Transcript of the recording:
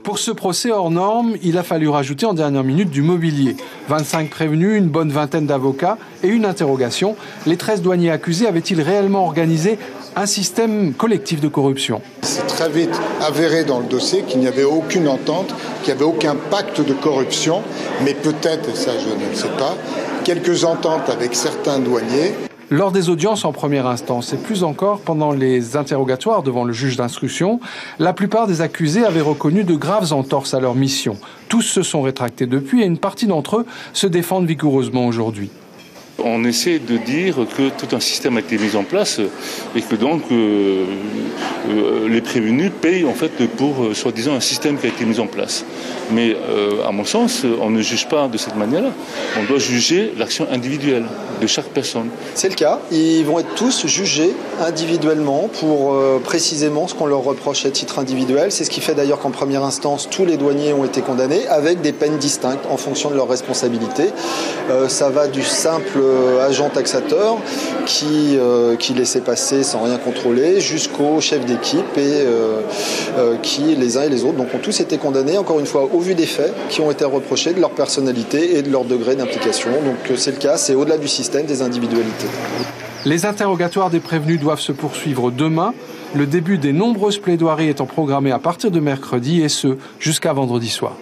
Pour ce procès hors norme, il a fallu rajouter en dernière minute du mobilier. 25 prévenus, une bonne vingtaine d'avocats et une interrogation. Les 13 douaniers accusés avaient-ils réellement organisé un système collectif de corruption? C'est très vite avéré dans le dossier qu'il n'y avait aucune entente, qu'il n'y avait aucun pacte de corruption, mais peut-être, et ça je ne le sais pas, quelques ententes avec certains douaniers. Lors des audiences en première instance et plus encore pendant les interrogatoires devant le juge d'instruction, la plupart des accusés avaient reconnu de graves entorses à leur mission. Tous se sont rétractés depuis et une partie d'entre eux se défendent vigoureusement aujourd'hui. On essaie de dire que tout un système a été mis en place et que donc les prévenus payent en fait pour soi-disant un système qui a été mis en place. Mais à mon sens, on ne juge pas de cette manière-là. On doit juger l'action individuelle de chaque personne. C'est le cas. Ils vont être tous jugés individuellement pour précisément ce qu'on leur reproche à titre individuel. C'est ce qui fait d'ailleurs qu'en première instance, tous les douaniers ont été condamnés avec des peines distinctes en fonction de leur responsabilité. Ça va du simple agent taxateur qui laissait passer sans rien contrôler jusqu'au chef d'équipe et qui, les uns et les autres, donc ont tous été condamnés, encore une fois, au vu des faits qui ont été reprochés, de leur personnalité et de leur degré d'implication. Donc c'est le cas, c'est au-delà du système, des individualités. Les interrogatoires des prévenus doivent se poursuivre demain. Le début des nombreuses plaidoiries étant programmé à partir de mercredi et ce, jusqu'à vendredi soir.